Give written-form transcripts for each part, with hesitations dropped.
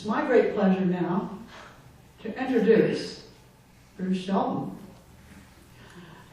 It's my great pleasure now to introduce Bruce Shelton.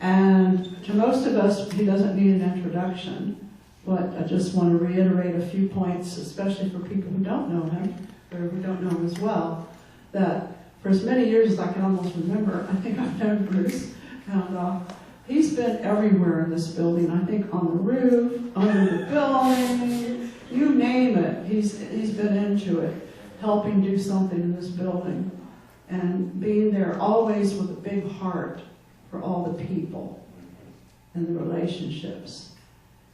And to most of us, he doesn't need an introduction, but I just want to reiterate a few points, especially for people who don't know him, or who don't know him as well, that for as many years as I can almost remember, I think I've known Bruce, and he's been everywhere in this building. I think on the roof, under the building, you name it, he's been into it, helping do something in this building, and being there always with a big heart for all the people and the relationships.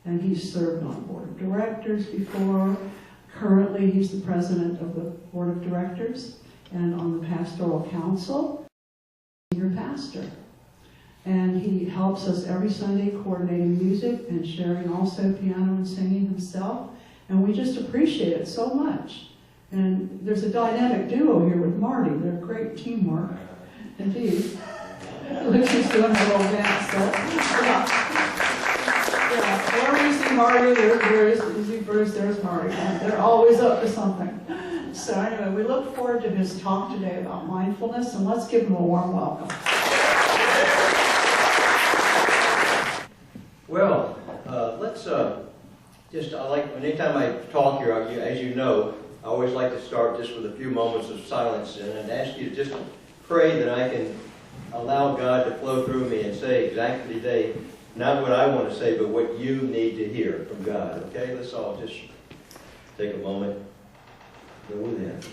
And he's served on board of directors before. Currently, he's the president of the board of directors and on the pastoral council, senior pastor. And he helps us every Sunday coordinating music and sharing also piano and singing himself. And we just appreciate it so much. And there's a dynamic duo here with Marty. They're great teamwork, indeed. Lucy's doing her little dance there. Yeah, wherever you see Marty, there's Bruce, there's Marty. And they're always up to something. So anyway, we look forward to his talk today about mindfulness, and let's give him a warm welcome. Well, let's I like, anytime I talk here, as you know, I always like to start just with a few moments of silence and ask you to just pray that I can allow God to flow through me and say exactly today, not what I want to say, but what you need to hear from God. Okay, let's all just take a moment. Go with that.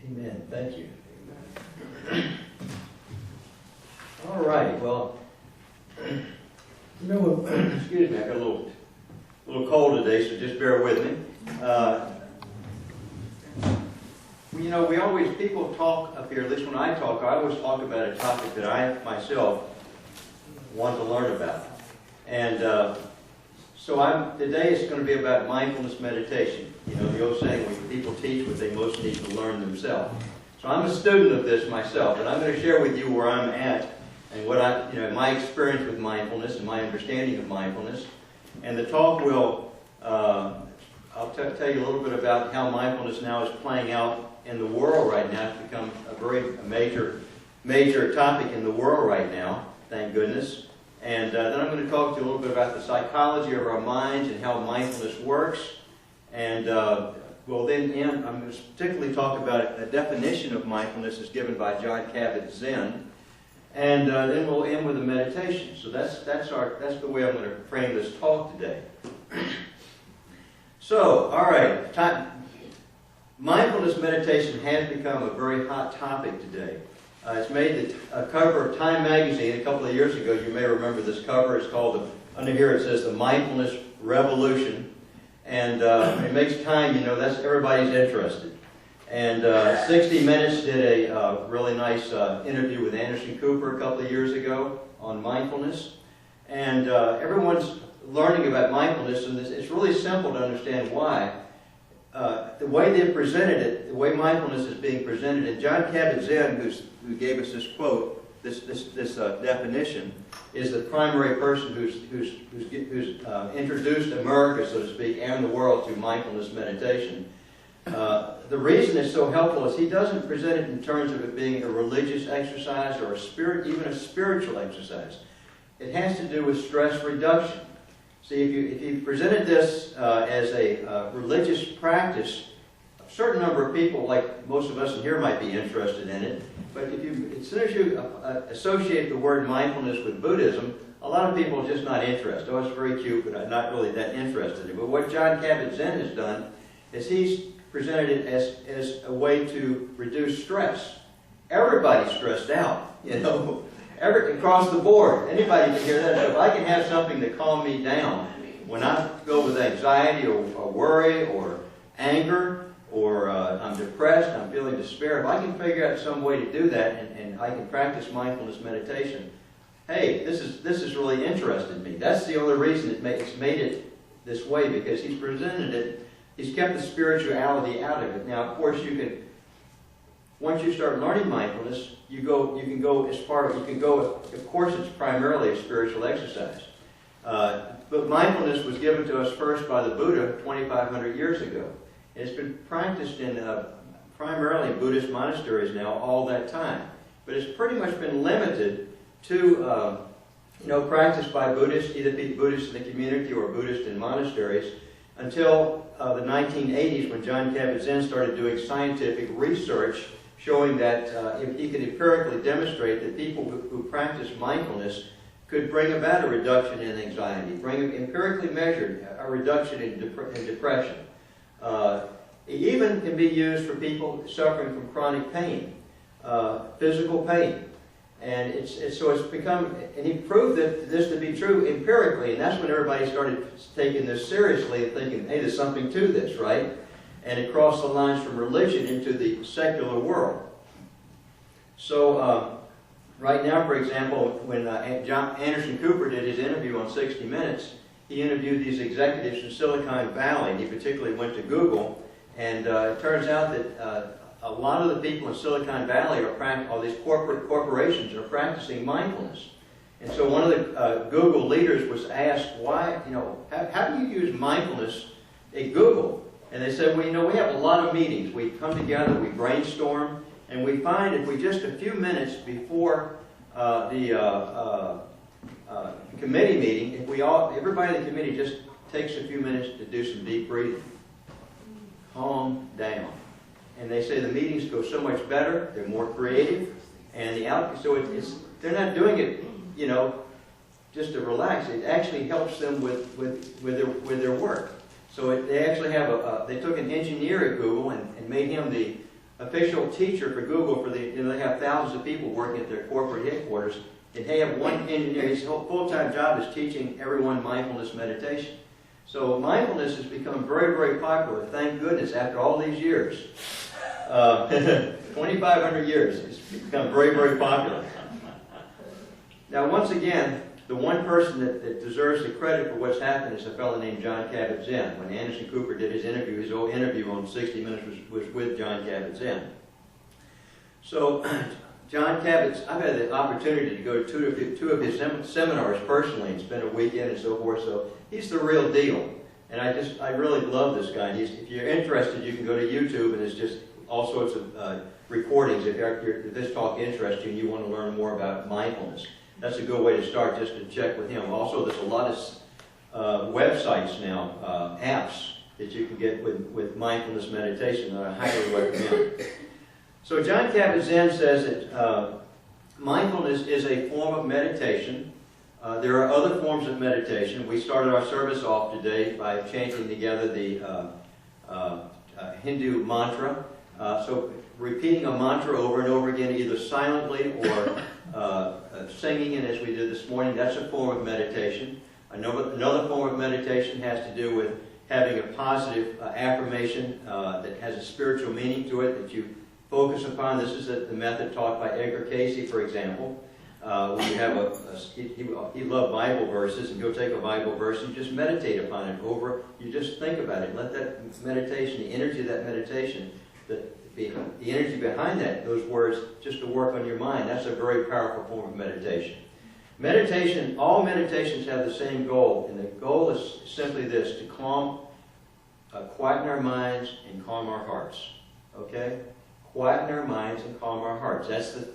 Amen. Thank you. All right. Well, excuse me. I got a little cold today, so just bear with me. We always, people talk up here. At least when I talk, I always talk about a topic that I myself want to learn about. And so today is going to be about mindfulness meditation. The old saying, when people teach what they most need to learn themselves. So I'm a student of this myself, and I'm going to share with you where I'm at and what my experience with mindfulness and my understanding of mindfulness. And the talk will, I'll tell you a little bit about how mindfulness now is playing out in the world right now. It's become a major topic in the world right now, thank goodness. And then I'm going to talk to you a little bit about the psychology of our minds and how mindfulness works. And we'll then end, I'm going to particularly talk about a definition of mindfulness as given by John Kabat-Zinn. And then we'll end with a meditation. So that's the way I'm going to frame this talk today. So, all right, mindfulness meditation has become a very hot topic today. It's made the cover of Time magazine a couple of years ago. You may remember this cover. It's called, under here it says, The Mindfulness Revolution. And it makes Time, that's everybody's interested. And 60 Minutes did a really nice interview with Anderson Cooper a couple of years ago on mindfulness. And everyone's learning about mindfulness, and it's really simple to understand why. The way they presented it, the way mindfulness is being presented, and John Kabat-Zinn, who gave us this quote, this definition, is the primary person who's introduced America, so to speak, and the world to mindfulness meditation. The reason it's so helpful is he doesn't present it in terms of it being a religious exercise or even a spiritual exercise. It has to do with stress reduction. See, if you presented this as a religious practice, a certain number of people, like most of us in here, might be interested in it. But as soon as you associate the word mindfulness with Buddhism, a lot of people are just not interested. Oh, it's very cute, but I'm not really that interested in it. But what John Kabat-Zinn has done is he's presented it as a way to reduce stress. Everybody's stressed out, across the board. Anybody can hear that. So if I can have something to calm me down when I go with anxiety or worry or anger or I'm depressed, I'm feeling despair, if I can figure out some way to do that and I can practice mindfulness meditation, hey, this is really interested me. That's the only reason it's made it this way because he's presented it, he's kept the spirituality out of it. Now, of course, once you start learning mindfulness, you can go as far as you can go. Of course, it's primarily a spiritual exercise. But mindfulness was given to us first by the Buddha 2,500 years ago. It's been practiced in primarily Buddhist monasteries now all that time. But it's pretty much been limited to practiced by Buddhists, either Buddhists in the community or Buddhists in monasteries, until the 1980s when John Kabat-Zinn started doing scientific research showing that he could empirically demonstrate that people who practice mindfulness could bring about a reduction in anxiety, empirically measured a reduction in depression. It even can be used for people suffering from chronic pain, physical pain. And so it's become, and he proved this to be true empirically, and that's when everybody started taking this seriously and thinking, hey, there's something to this, right? And it crossed the lines from religion into the secular world. So right now, for example, when Anderson Cooper did his interview on 60 Minutes, he interviewed these executives in Silicon Valley. He particularly went to Google, and it turns out that a lot of the people in Silicon Valley all these corporations are practicing mindfulness. And so one of the Google leaders was asked, why, how do you use mindfulness at Google? And they said, well, we have a lot of meetings. We come together, we brainstorm, and we find if we just a few minutes before the committee meeting, if everybody in the committee just takes a few minutes to do some deep breathing, calm down. And they say the meetings go so much better, they're more creative, and they're not doing it, just to relax. It actually helps them with their work. So they actually have they took an engineer at Google and made him the official teacher for Google. They have thousands of people working at their corporate headquarters, and they have one engineer. His whole full-time job is teaching everyone mindfulness meditation. So mindfulness has become very, very popular. Thank goodness, after all these years. 2,500 years, it's become very, very popular. Now, once again, the one person that deserves the credit for what's happened is a fellow named John Kabat-Zinn. When Anderson Cooper did his whole interview on 60 Minutes was with John Kabat-Zinn. So, John Kabat, I've had the opportunity to go to two of his seminars personally and spend a weekend and so forth, so he's the real deal. And I really love this guy. If you're interested, you can go to YouTube, and it's just all sorts of recordings if this talk interests you and you want to learn more about mindfulness. That's a good way to start, just to check with him. Also, there's a lot of websites now, apps that you can get with mindfulness meditation that I highly recommend. So John Kabat-Zinn says that mindfulness is a form of meditation. There are other forms of meditation. We started our service off today by chanting together the Hindu mantra. So repeating a mantra over and over again, either silently or singing it as we did this morning, that's a form of meditation. Another form of meditation has to do with having a positive affirmation that has a spiritual meaning to it that you focus upon. This is the method taught by Edgar Cayce, for example. When you have he loved Bible verses, and go take a Bible verse and just meditate upon it you just think about it. Let that meditation, the energy of that meditation, the energy behind those words, just to work on your mind. That's a very powerful form of meditation. Meditation, all meditations have the same goal, and the goal is simply this: to quieten our minds and calm our hearts. Okay, quieten our minds and calm our hearts. That's the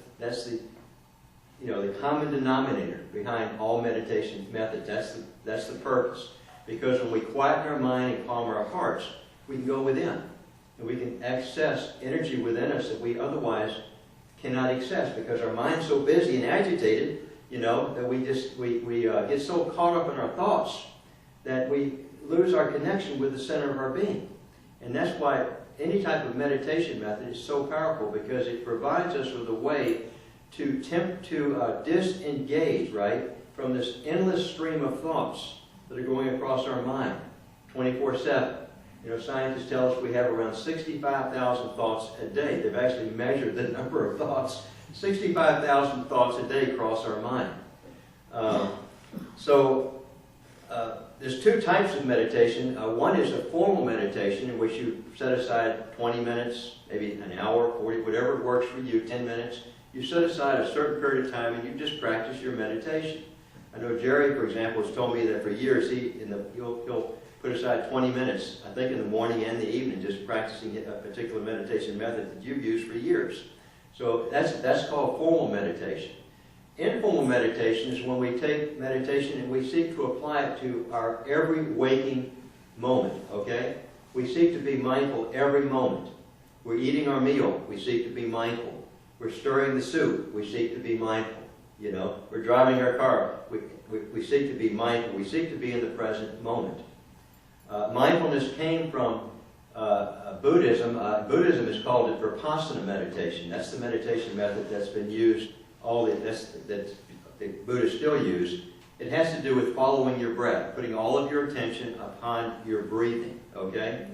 common denominator behind all meditation methods. That's the purpose. Because when we quieten our mind and calm our hearts, we can go within. And we can access energy within us that we otherwise cannot access, because our mind's so busy and agitated, that we get so caught up in our thoughts that we lose our connection with the center of our being. And that's why any type of meditation method is so powerful, because it provides us with a way to disengage, right, from this endless stream of thoughts that are going across our mind 24/7. Scientists tell us we have around 65,000 thoughts a day. They've actually measured the number of thoughts. 65,000 thoughts a day cross our mind. So there's two types of meditation. One is a formal meditation in which you set aside 20 minutes, maybe an hour, 40, whatever works for you, 10 minutes. You set aside a certain period of time and you just practice your meditation. I know Jerry, for example, has told me that for years he'll put aside 20 minutes, I think in the morning and the evening, just practicing a particular meditation method that you've used for years. So that's called formal meditation. Informal meditation is when we take meditation and we seek to apply it to our every waking moment, okay? We seek to be mindful every moment. We're eating our meal, we seek to be mindful. We're stirring the soup, we seek to be mindful. You know, we're driving our car, we seek to be mindful. We seek to be in the present moment. Mindfulness came from Buddhism. Buddhism has called it Vipassana meditation. That's the meditation method that's been used, that the Buddhists still use. It has to do with following your breath, putting all of your attention upon your breathing, okay?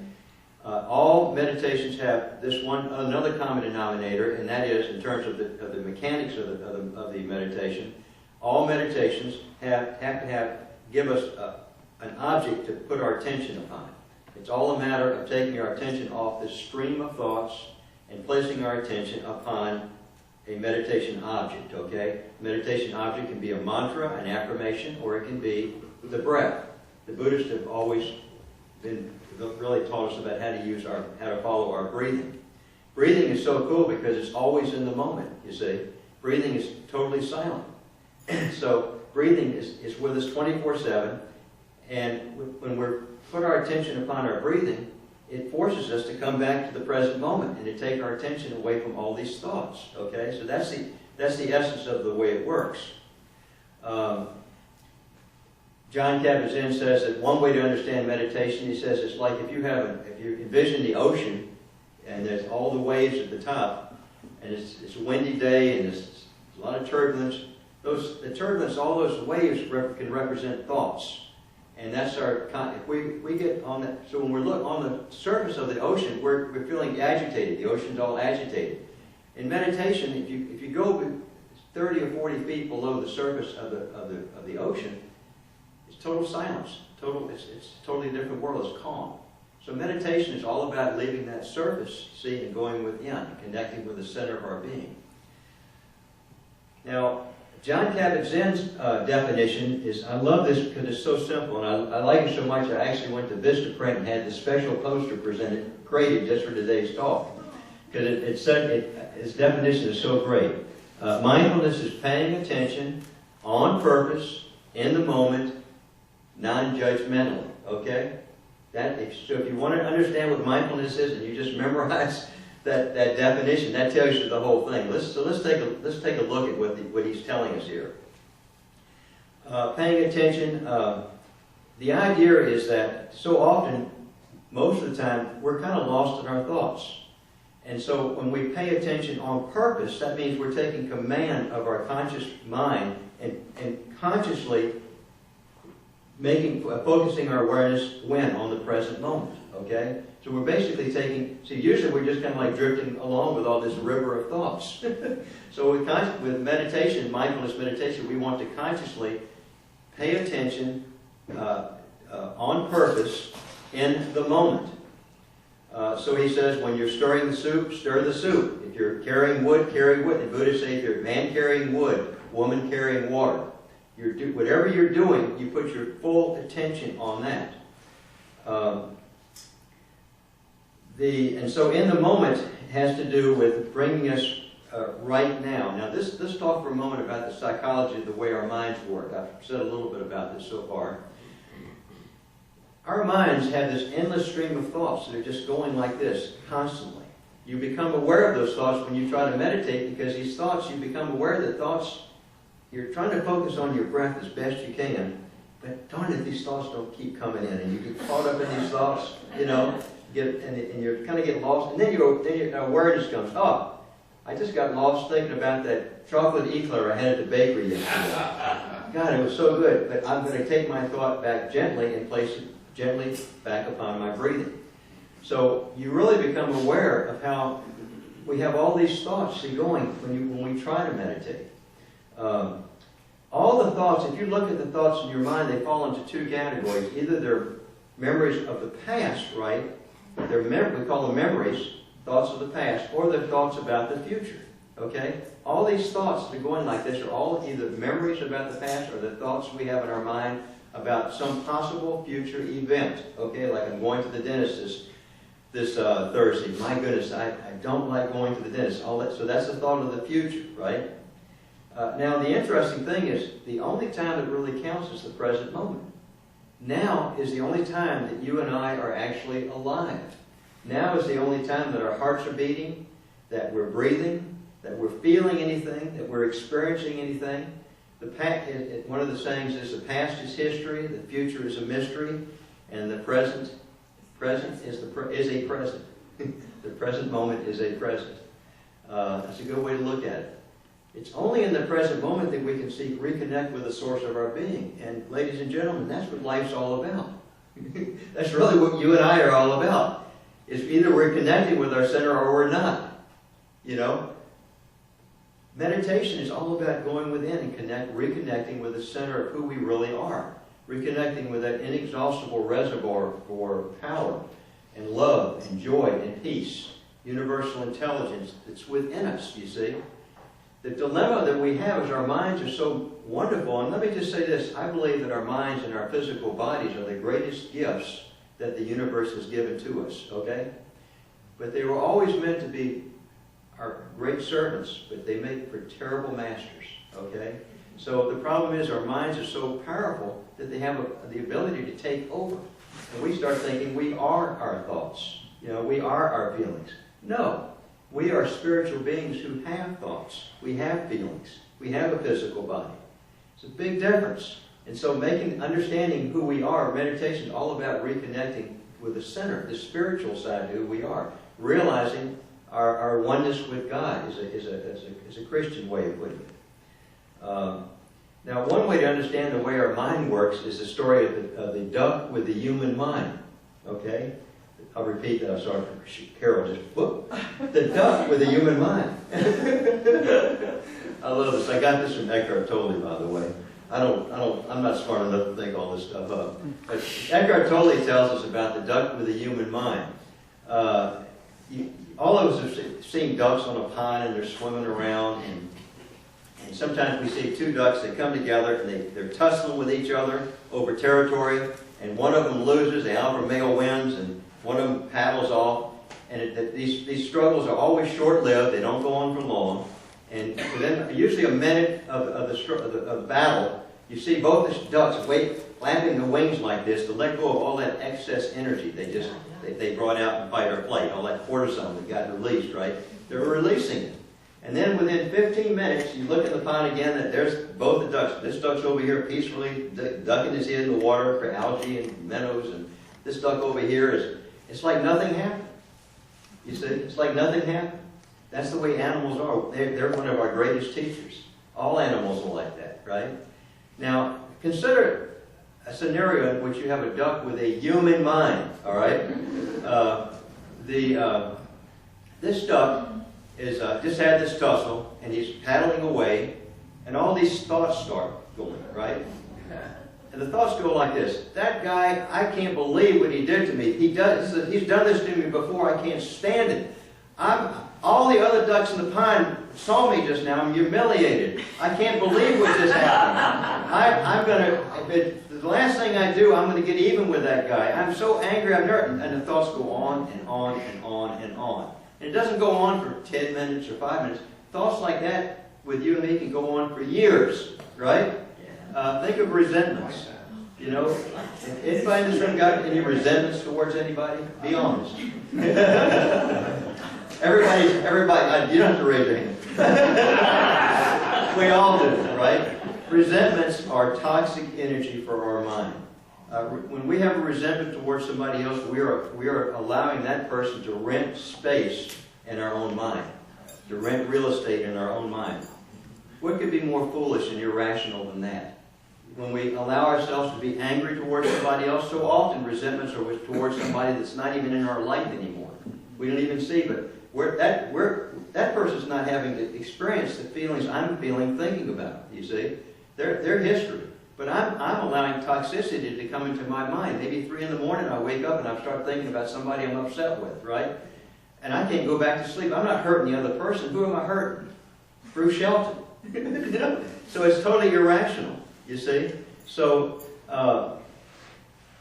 All meditations have another common denominator, and that is, in terms of the mechanics of the meditation, all meditations have to give us an object to put our attention upon. It's all a matter of taking our attention off this stream of thoughts and placing our attention upon a meditation object, okay? Meditation object can be a mantra, an affirmation, or it can be the breath. The Buddhists have always really taught us about how to follow our breathing. Breathing is so cool because it's always in the moment, you see. Breathing is totally silent. So breathing is with us 24/7, and when we put our attention upon our breathing, it forces us to come back to the present moment and to take our attention away from all these thoughts, okay? So that's the essence of the way it works. John Kabat-Zinn says that one way to understand meditation, he says, it's like if you envision the ocean and there's all the waves at the top, and it's a windy day and there's a lot of turbulence. The turbulence, all those waves can represent thoughts. And that's if we get on that, so when we look on the surface of the ocean, we're feeling agitated. The ocean's all agitated. In meditation, if you go 30 or 40 feet below the surface of the ocean, it's total silence. It's a totally different world. It's calm. So meditation is all about leaving that surface, see, and going within, connecting with the center of our being. Now, John Kabat-Zinn's definition is, I love this because it's so simple, and I like it so much I actually went to Vistaprint and had this special poster created just for today's talk. Because its definition is so great. Mindfulness is paying attention on purpose, in the moment, non-judgmentally, okay? So if you want to understand what mindfulness is and you just memorize that definition, that tells you the whole thing. Let's take a look at what he's telling us here. Paying attention. The idea is that so often, most of the time, we're kind of lost in our thoughts. And so when we pay attention on purpose, that means we're taking command of our conscious mind and consciously focusing our awareness on the present moment. Okay? So we're basically usually we're just kind of like drifting along with all this river of thoughts. So with meditation, mindfulness meditation, we want to consciously pay attention on purpose in the moment. So he says, when you're stirring the soup, stir the soup. If you're carrying wood, carry wood. The Buddhists say if you're a man carrying wood, woman carrying water. Whatever you're doing, you put your full attention on that. And so in the moment has to do with bringing us right now. Now let's talk for a moment about the psychology of the way our minds work. I've said a little bit about this so far. Our minds have this endless stream of thoughts that are just going like this constantly. You become aware of those thoughts when you try to meditate, because these thoughts, you become aware that thoughts, you're trying to focus on your breath as best you can, but darn it, these thoughts don't keep coming in, and you get caught up in these thoughts, you know, and you kind of get lost, and then your awareness comes, oh, I just got lost thinking about that chocolate eclair I had at the bakery yesterday. God, it was so good, but I'm going to take my thought back gently and place it gently back upon my breathing. So you really become aware of how we have all these thoughts going when we try to meditate. All the thoughts, if you look at the thoughts in your mind, they fall into two categories. Either they're memories of the past, right? We call them memories, thoughts of the past, or they're thoughts about the future. Okay? All these thoughts that are going like this are all either memories about the past or the thoughts we have in our mind about some possible future event. Okay? Like I'm going to the dentist this Thursday. My goodness, I don't like going to the dentist. All that, so that's the thought of the future, right? Now, the interesting thing is, the only time that really counts is the present moment. Now is the only time that you and I are actually alive. Now is the only time that our hearts are beating, that we're breathing, that we're feeling anything, that we're experiencing anything. One of the sayings is the past is history, the future is a mystery, and the present is a present. The present moment is a present. That's a good way to look at it. It's only in the present moment that we can reconnect with the source of our being. And ladies and gentlemen, that's what life's all about. That's really what you and I are all about. Is either we're connecting with our center or we're not. You know? Meditation is all about going within and reconnecting with the center of who we really are. Reconnecting with that inexhaustible reservoir for power and love and joy and peace. Universal intelligence that's within us, you see. The dilemma that we have is our minds are so wonderful. And let me just say this. I believe that our minds and our physical bodies are the greatest gifts that the universe has given to us, okay? But they were always meant to be our great servants, but they make for terrible masters, okay? So the problem is our minds are so powerful that they have the ability to take over. And we start thinking we are our thoughts. You know, we are our feelings. No. We are spiritual beings who have thoughts. We have feelings. We have a physical body. It's a big difference. And so understanding who we are, meditation is all about reconnecting with the center, the spiritual side of who we are. Realizing our oneness with God is a Christian way of putting it. Now, one way to understand the way our mind works is the story of the duck with the human mind. Okay? I'll repeat that. I'm sorry for Carol. Just whoop. The duck with a human mind. I love this. I got this from Eckhart Tolle, by the way. I'm not smart enough to think all this stuff up. But Eckhart Tolle tells us about the duck with a human mind. All of us have seen ducks on a pond and they're swimming around, and sometimes we see two ducks that come together and they're tussling with each other over territory, and one of them loses, the alpha male wins, and one of them paddles off, and these struggles are always short-lived. They don't go on for long. And within usually a minute of the battle, you see both the ducks flapping the wings like this to let go of all that excess energy they brought out in fight or flight, all that cortisol that got released, right? They're releasing it. And then within 15 minutes, you look at the pond again, and there's both the ducks. This duck's over here peacefully ducking his head in the water for algae and minnows, and this duck over here it's like nothing happened. You see? It's like nothing happened. That's the way animals are. They're one of our greatest teachers. All animals are like that, right? Now, consider a scenario in which you have a duck with a human mind, all right? This duck just had this tussle, and he's paddling away, and all these thoughts start going, right? And the thoughts go like this: that guy, I can't believe what he did to me. He's done this to me before. I can't stand it. All the other ducks in the pond saw me just now. I'm humiliated. I can't believe what just happened. The last thing I do, I'm going to get even with that guy. I'm so angry, I'm hurt. And the thoughts go on and on and on and on. And it doesn't go on for 10 minutes or 5 minutes. Thoughts like that with you and me can go on for years, right? Think of resentments. You know, anybody in this room got any resentments towards anybody? Be honest. Everybody, you don't have to raise your hand. We all do, right? Resentments are toxic energy for our mind. When we have a resentment towards somebody else, we are allowing that person to rent space in our own mind, to rent real estate in our own mind. What could be more foolish and irrational than that? When we allow ourselves to be angry towards somebody else, so often resentments are towards somebody that's not even in our life anymore. We don't even see, but that person's not having to experience the feelings I'm feeling thinking about, you see? They're history. But I'm allowing toxicity to come into my mind. Maybe 3 in the morning I wake up and I start thinking about somebody I'm upset with, right? And I can't go back to sleep. I'm not hurting the other person. Who am I hurting? Bruce Shelton. You know? So it's totally irrational, you see? So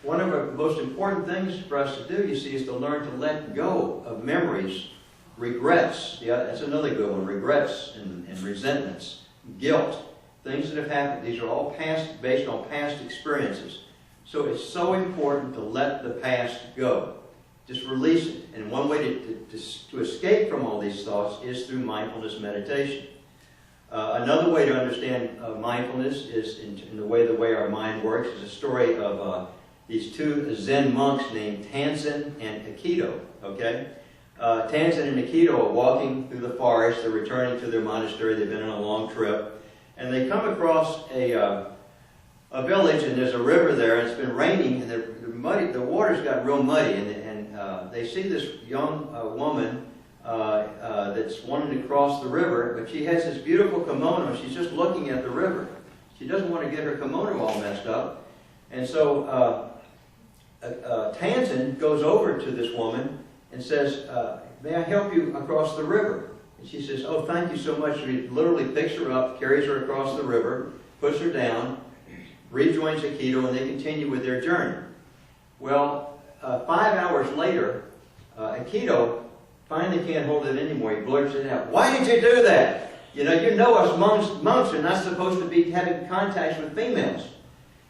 one of the most important things for us to do, you see, is to learn to let go of memories, regrets. Yeah, that's another good one. Regrets and resentments, guilt. Things that have happened, these are all past, based on past experiences. So it's so important to let the past go. Just release it. And one way to escape from all these thoughts is through mindfulness meditation. Another way to understand mindfulness is in the way our mind works is a story of these 2 Zen monks named Tansen and Aikido. Okay? Tansen and Aikido are walking through the forest. They're returning to their monastery. They've been on a long trip. And they come across a village, and there's a river there, and it's been raining, and the water's got real muddy, and they see this young woman that's wanting to cross the river, but she has this beautiful kimono. She's just looking at the river. She doesn't want to get her kimono all messed up. And so Tansen goes over to this woman and says, may I help you across the river? And she says, oh, thank you so much. He literally picks her up, carries her across the river, puts her down, rejoins Aikido, and they continue with their journey. Well, 5 hours later, Aikido finally can't hold it anymore. He blurts it out. Why did you do that? You know us monks are not supposed to be having contacts with females.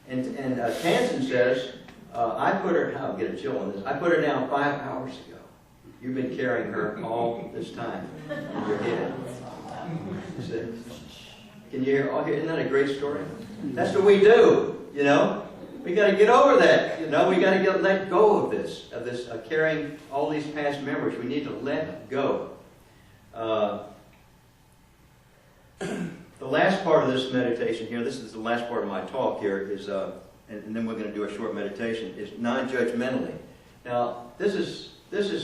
And Tansen says, I put her, I'll get a chill on this, I put her down 5 hours ago. You've been carrying her all this time in your head. Can you hear? Isn't that a great story? That's what we do, you know. We got to get over that, you know. We got to let go of this carrying all these past memories. We need to let go. The last part of this meditation here, this is the last part of my talk here, is, and then we're going to do a short meditation, is non-judgmentally. Now, this is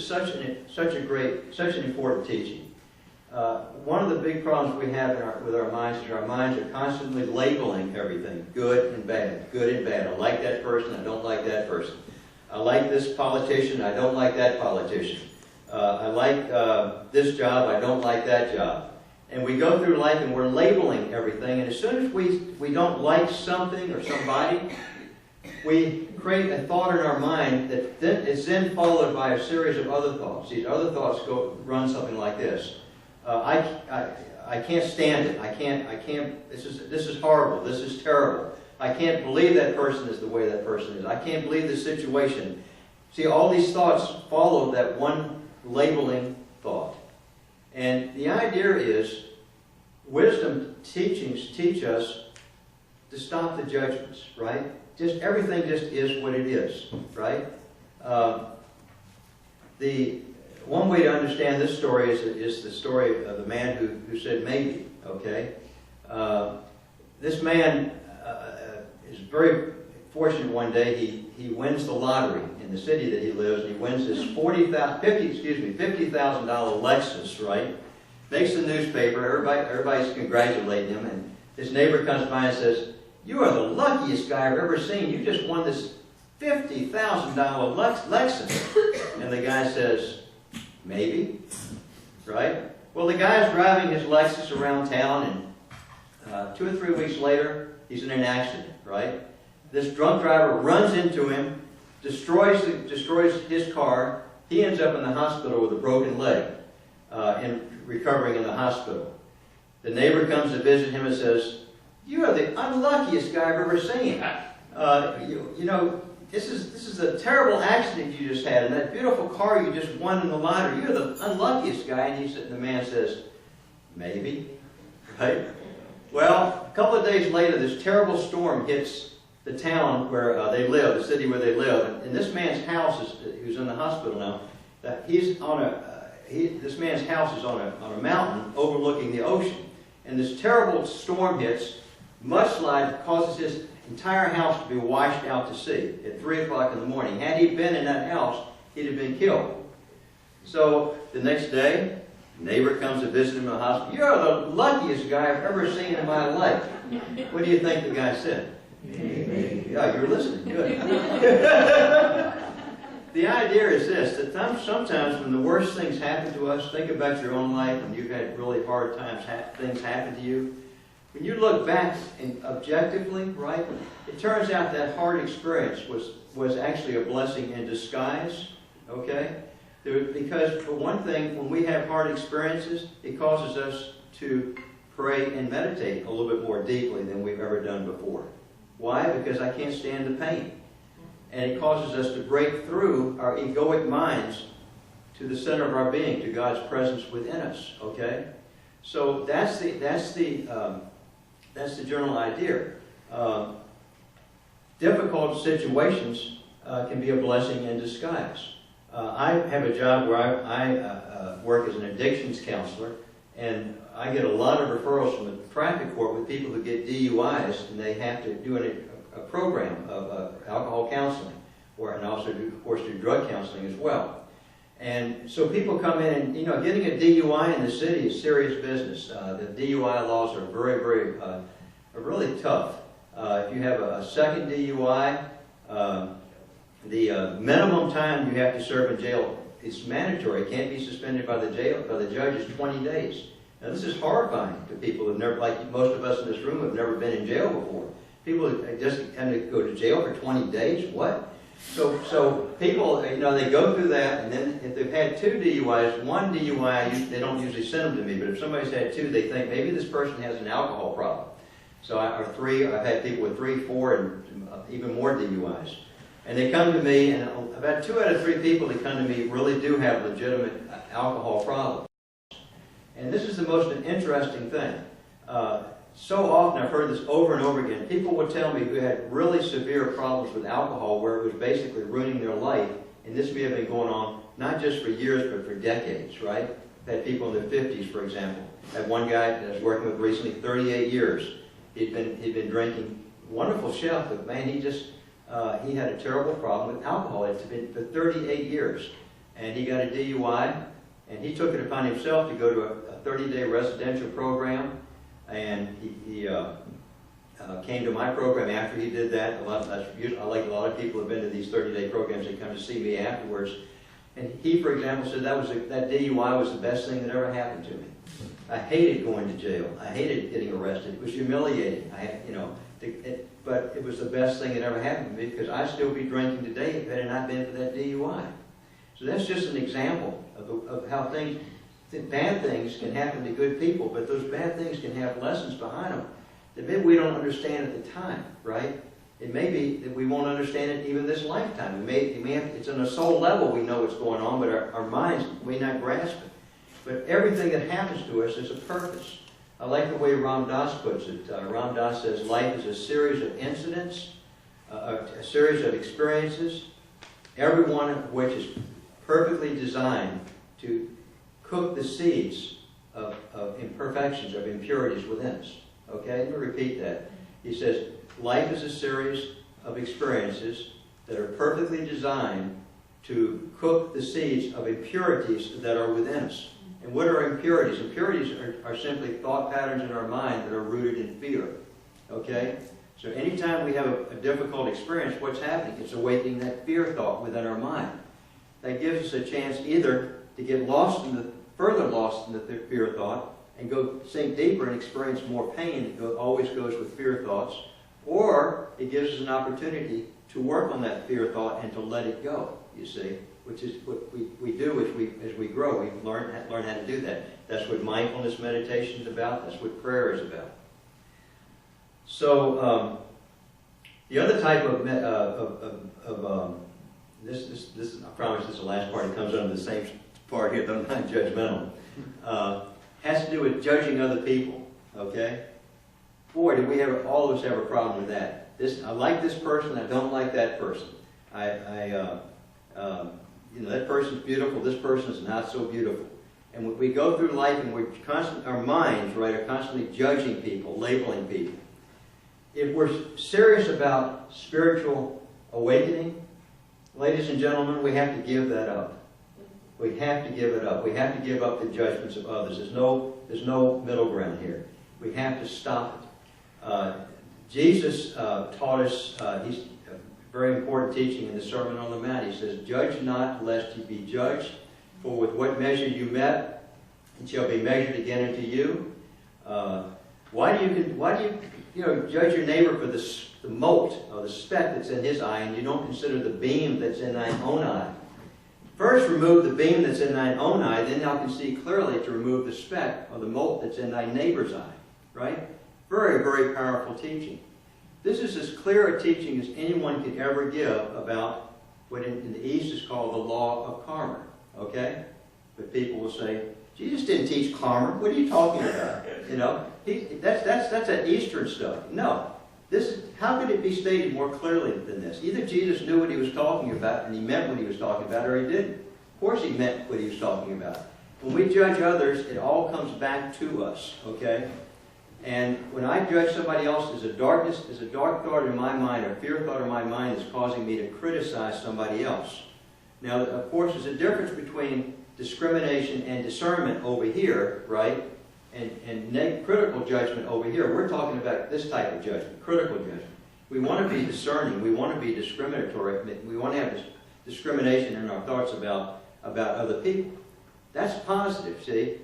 such an important teaching. One of the big problems we have with our minds is our minds are constantly labeling everything, good and bad, good and bad. I like that person, I don't like that person. I like this politician, I don't like that politician. I like this job, I don't like that job. And we go through life and we're labeling everything, and as soon as we don't like something or somebody, we create a thought in our mind that then is then followed by a series of other thoughts. These other thoughts run something like this. I can't stand it. I can't, this is horrible. This is terrible. I can't believe that person is the way that person is. I can't believe this situation. See, all these thoughts follow that one labeling thought. And the idea is, wisdom teachings teach us to stop the judgments, right? Just everything just is what it is, right? The one way to understand this story is the story of the man who said maybe, okay? This man is very fortunate one day. He wins the lottery in the city that he lives. He wins this $50,000 Lexus, right? Makes the newspaper. Everybody's congratulating him. And his neighbor comes by and says, "You are the luckiest guy I've ever seen. You just won this $50,000 Lexus." And the guy says, "Maybe," right? Well, the guy's driving his Lexus around town, and 2 or 3 weeks later, he's in an accident, right? This drunk driver runs into him, destroys his car. He ends up in the hospital with a broken leg and recovering in the hospital. The neighbor comes to visit him and says, "You are the unluckiest guy I've ever seen. You know, this is a terrible accident you just had, and that beautiful car you just won in the lottery. You're the unluckiest guy." And the man says, "Maybe," right? Well, a couple of days later, this terrible storm hits the town where they live, the city where they live, and this man's house who's in the hospital now. This man's house is on a mountain overlooking the ocean, and this terrible storm hits. Mudslide causes his entire house to be washed out to sea at 3 o'clock in the morning. Had he been in that house, he'd have been killed. So the next day, Neighbor comes to visit him in the hospital. You're the luckiest guy I've ever seen in my life. What do you think the guy said? Yeah, you're listening. Good. The idea is this, that sometimes when the worst things happen to us, think about your own life when you've had really hard times, things happen to you. When you look back and objectively, right, it turns out that hard experience was actually a blessing in disguise, okay? Because for one thing, when we have hard experiences, it causes us to pray and meditate a little bit more deeply than we've ever done before. Why? Because I can't stand the pain. And it causes us to break through our egoic minds to the center of our being, to God's presence within us. Okay, so that's the general idea. Difficult situations can be a blessing in disguise. I have a job where I work as an addictions counselor, and I get a lot of referrals from the traffic court with people who get DUIs, and they have to do a program of alcohol counseling, and also, of course, do drug counseling as well. And so people come in, and getting a DUI in the city is serious business. The DUI laws are are really tough. If you have a second DUI, the minimum time you have to serve in jail is mandatory. It can't be suspended by the judge is 20 days. Now this is horrifying to people who've never, like most of us in this room, have never been in jail before. People just have to go to jail for 20 days? What? So people, they go through that, and then if they've had 2 DUIs, 1 DUI, they don't usually send them to me, but if somebody's had 2, they think maybe this person has an alcohol problem. So I've had people with 3, 4, and even more DUIs. And they come to me, and about 2 out of 3 people that come to me really do have legitimate alcohol problems. And this is the most interesting thing. So often I've heard this over and over again. People would tell me who had really severe problems with alcohol where it was basically ruining their life, and this may have been going on not just for years but for decades, right? I've had people in their 50s, for example. I had one guy that I was working with recently, 38 years. He'd been drinking, wonderful chef, but man, he had a terrible problem with alcohol. It's been for 38 years. And he got a DUI, and he took it upon himself to go to a 30-day residential program. And he came to my program after he did that. I like a lot of people who have been to these 30-day programs. They come to see me afterwards. And he, for example, said that DUI was the best thing that ever happened to me. I hated going to jail. I hated getting arrested. It was humiliating. But it was the best thing that ever happened to me because I'd still be drinking today if it had not been for that DUI. So that's just an example of how bad things can happen to good people, but those bad things can have lessons behind them that maybe we don't understand at the time, right? It may be that we won't understand it even this lifetime. It's on a soul level we know what's going on, but our minds may not grasp it. But everything that happens to us is a purpose. I like the way Ram Dass puts it. Ram Dass says life is a series of incidents, a series of experiences, every one of which is perfectly designed to cook the seeds of imperfections, of impurities within us. Okay, let me repeat that. He says, life is a series of experiences that are perfectly designed to cook the seeds of impurities that are within us. And what are impurities? Impurities are simply thought patterns in our mind that are rooted in fear. Okay? So anytime we have a difficult experience, what's happening? It's awakening that fear thought within our mind. That gives us a chance either to get further lost in the fear thought and go sink deeper and experience more pain that always goes with fear thoughts, or it gives us an opportunity to work on that fear thought and to let it go, you see, which is what we do as we grow. We learn how to do that. That's what mindfulness meditation is about. That's what prayer is about. So the other type of this I promise this is the last part. It comes under the same part here, though not judgmental. Has to do with judging other people. Okay? Boy, do we all of us have a problem with that. I like this person. I don't like that person. That person's beautiful. This person's not so beautiful. And we go through life, and our minds, right, are constantly judging people, labeling people. If we're serious about spiritual awakening, ladies and gentlemen, we have to give that up. We have to give it up. We have to give up the judgments of others. There's no middle ground here. We have to stop it. Jesus taught us, he's a very important teaching in the Sermon on the Mount. He says, "Judge not, lest you be judged. For with what measure you met, it shall be measured again unto you." Why do you judge your neighbor for the mote or the speck that's in his eye, and you don't consider the beam that's in thine own eye? First remove the beam that's in thine own eye, then thou can see clearly to remove the speck or the mote that's in thy neighbor's eye. Right? Very, very powerful teaching. This is as clear a teaching as anyone could ever give about what in the East is called the law of karma. Okay? But people will say, Jesus didn't teach karma. What are you talking about? That's that Eastern stuff. No. How could it be stated more clearly than this? Either Jesus knew what he was talking about and he meant what he was talking about, or he didn't. Of course he meant what he was talking about. When we judge others, it all comes back to us. Okay? And when I judge somebody else, there's a dark thought in my mind, a fear thought in my mind that's causing me to criticize somebody else. Now, of course, there's a difference between discrimination and discernment over here, right? And critical judgment over here. We're talking about this type of judgment, critical judgment. We want to be discerning. We want to be discriminatory. We want to have discrimination in our thoughts about other people. That's positive, see?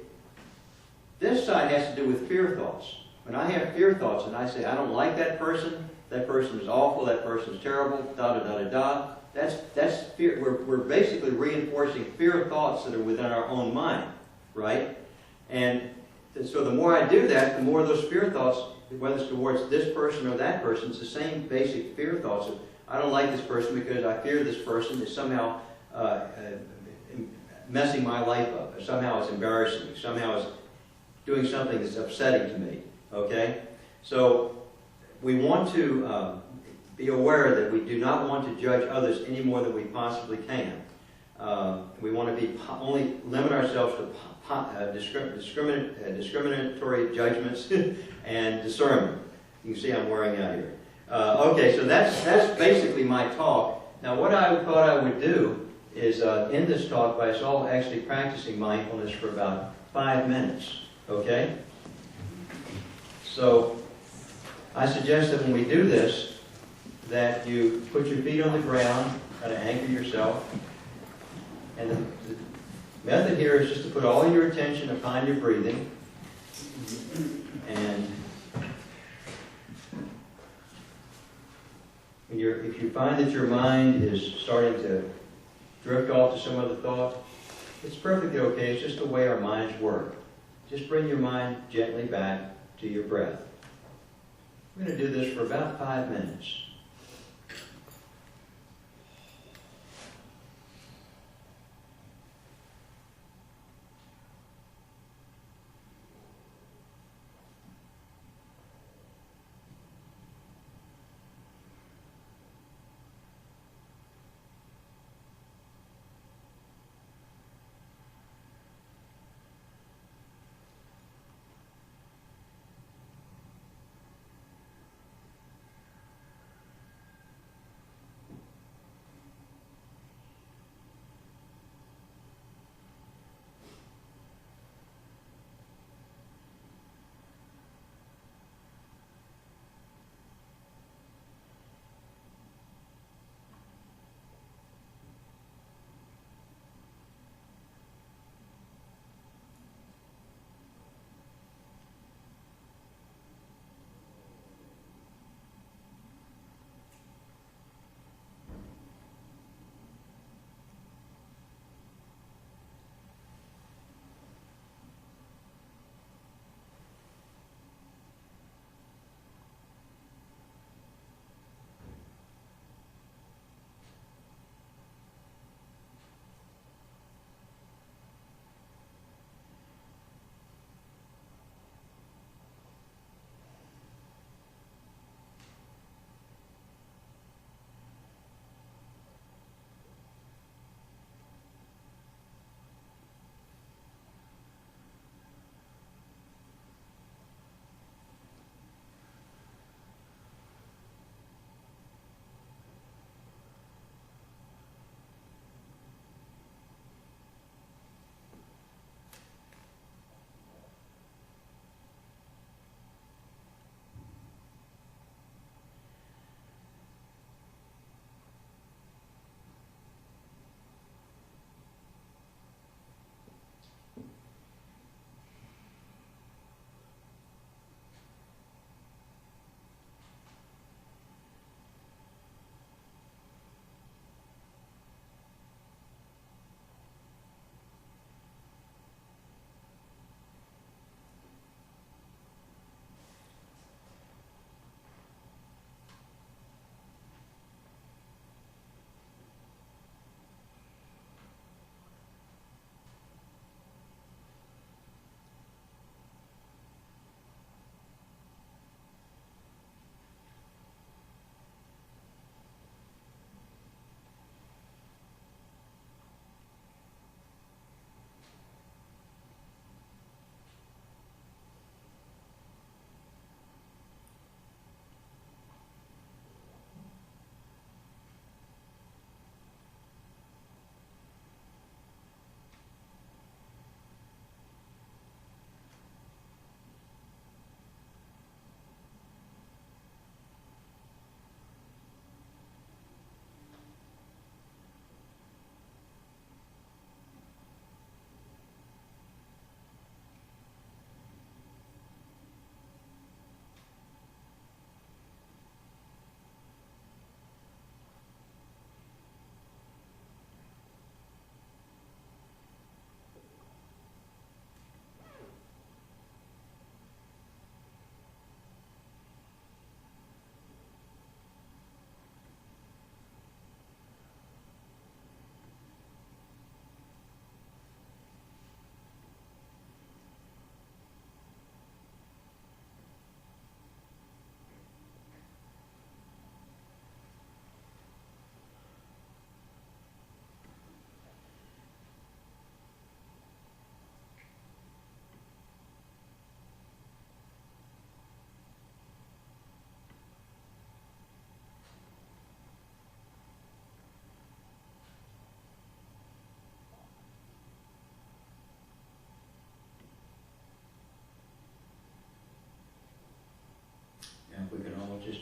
This side has to do with fear thoughts. When I have fear thoughts and I say, I don't like that person is awful, that person is terrible, da-da-da-da-da, that's fear. We're basically reinforcing fear thoughts that are within our own mind, right? And so the more I do that, the more those fear thoughts, whether it's towards this person or that person, it's the same basic fear thoughts of, I don't like this person because I fear this person is somehow messing my life up, or somehow it's embarrassing me, somehow it's doing something that's upsetting to me, okay? So we want to be aware that we do not want to judge others any more than we possibly can. We want to only limit ourselves to discriminatory judgments and discernment. You can see I'm wearing out here. Okay, so that's basically my talk. Now, what I thought I would do is end this talk by us all actually practicing mindfulness for about 5 minutes. Okay? So, I suggest that when we do this, that you put your feet on the ground, kind of anchor yourself. And the method here is just to put all your attention upon your breathing. And if you find that your mind is starting to drift off to some other thought, it's perfectly okay. It's just the way our minds work. Just bring your mind gently back to your breath. We're going to do this for about 5 minutes.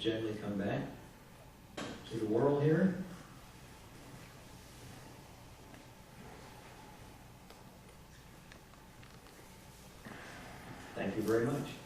gently come back to the world here. Thank you very much.